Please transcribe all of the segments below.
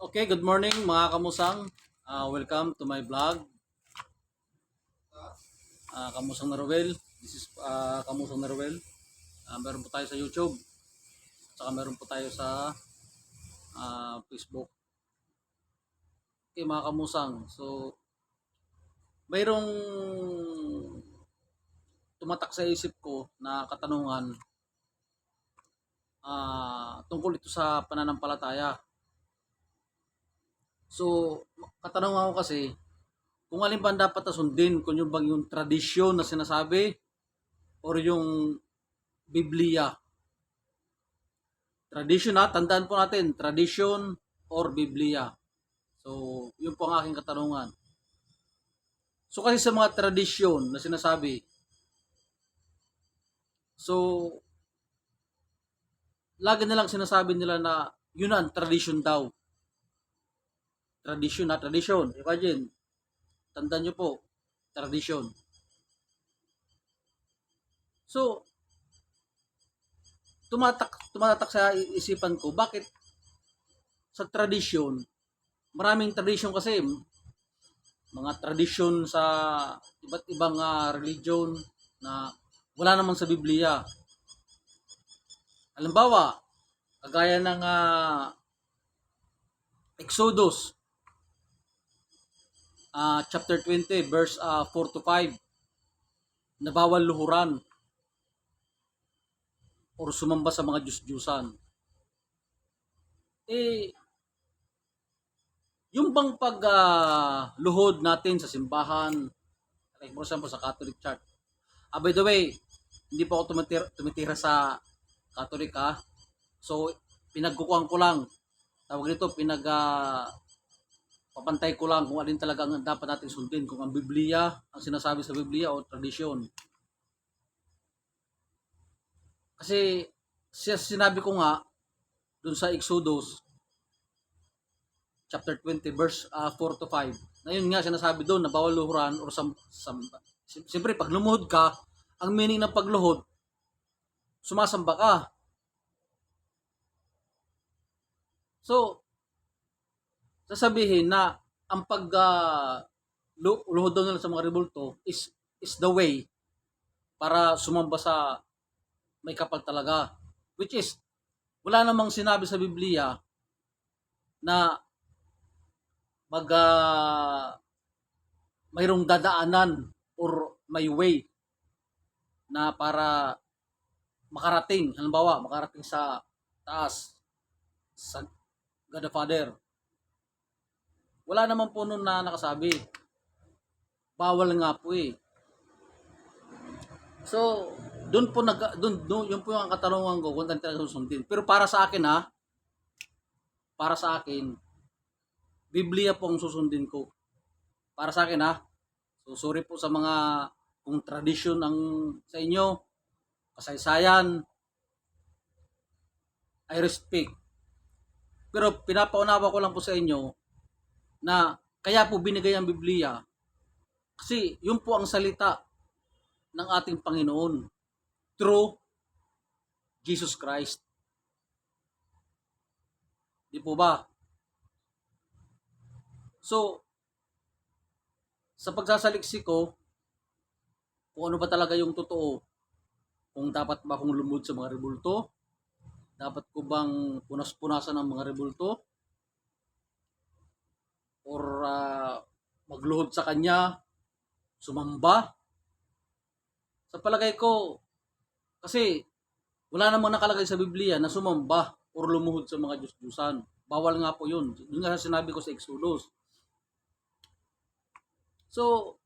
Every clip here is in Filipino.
Okay, good morning mga kamusang. Welcome to my vlog. Kamusang Naruel. This is Kamusang Naruel. Meron po tayo sa YouTube. At saka meron po tayo sa Facebook. Okay mga kamusang. So, mayroong tumatak sa isip ko na katanungan tungkol ito sa pananampalataya. So, katanungan ko kasi, kung alin ba dapat na sundin, kung yung bang yung tradisyon na sinasabi or yung Biblia. Tradition tandaan po natin, tradition or Biblia. So, yun po ang aking katanungan. So, kasi sa mga tradisyon na sinasabi, so, lagi nilang sinasabi nila na yun ang tradition daw. Tradition. Imagine, tandaan nyo po, tradition. So, tumatak sa isipan ko, bakit sa tradisyon, maraming tradisyon kasi, mga tradisyon sa iba't ibang religion na wala naman sa Biblia. Halimbawa, kagaya ng Exodus chapter 20 verse 4 to 5 na bawal luhuran or sumamba sa mga Diyos-Diyusan. Yung bang luhod natin sa simbahan, like for example sa Catholic Church. By the way, hindi po ako tumitira sa Catholic So, pinagkukuhan ko lang. Tawag nito, papantay ko lang kung alin talaga ang dapat natin sundin. Kung ang Biblia, ang sinasabi sa Biblia o tradisyon. Kasi, sinabi ko nga, dun sa Exodus, chapter 20, verse 4 to 5. Na yun nga, sinasabi doon na bawal luhuran or siyempre, pag lumuhod ka, ang meaning ng pagluhod, sumasamba ka. So, sasabihin na ang luhod daw nila sa mga rebulto is the way para sumamba sa may kapal talaga. Which is, wala namang sinabi sa Biblia na mayroong dadaanan or may way na para makarating, halimbawa, makarating sa taas, sa God the Father. Wala naman po nun na nakasabi. Bawal nga po eh. So, doon yun po yung katanungan ko kung talaga susundin. Pero para sa akin para sa akin, Biblia po ang susundin ko. Para sa akin So, sorry po sa mga kung tradisyon ang sa inyo, kasaysayan, I respect. Pero pinapaunawa ko lang po sa inyo na kaya po binigay ang Biblia kasi yun po ang salita ng ating Panginoon through Jesus Christ. Di po ba? So, sa pagsasaliksik ko, kung ano ba talaga yung totoo, kung dapat ba akong lumod sa mga rebulto, dapat ko bang punas-punasan ng mga rebulto, or magluhod sa kanya, sumamba. Sa palagay ko, kasi wala namang nakalagay sa Biblia na sumamba or lumuhod sa mga Diyos-Diyusan. Bawal nga po yun. Yun nga sinabi ko sa Exodus. So,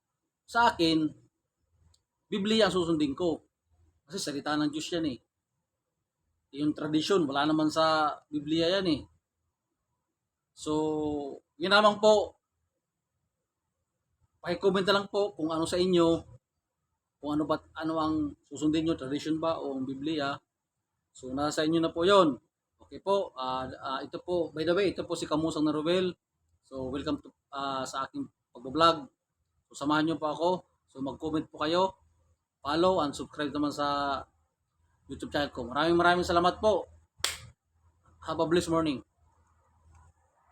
sa akin, Biblia ang susundin ko. Kasi salita ng Diyos yan eh. Yung tradisyon, wala naman sa Biblia yan eh. So, yun naman po. Paki-comment na lang po kung ano sa inyo, kung ano ang susundin nyo, tradition ba o ang Biblia. So, nasa inyo na po yon. Okay po, ito po, by the way, ito po si Kamusang Naruel. So, welcome to, sa aking pag-vlog. So, samahan nyo po ako. So, mag-comment po kayo, follow, and subscribe naman sa YouTube channel ko. Maraming salamat po. Have a blessed morning.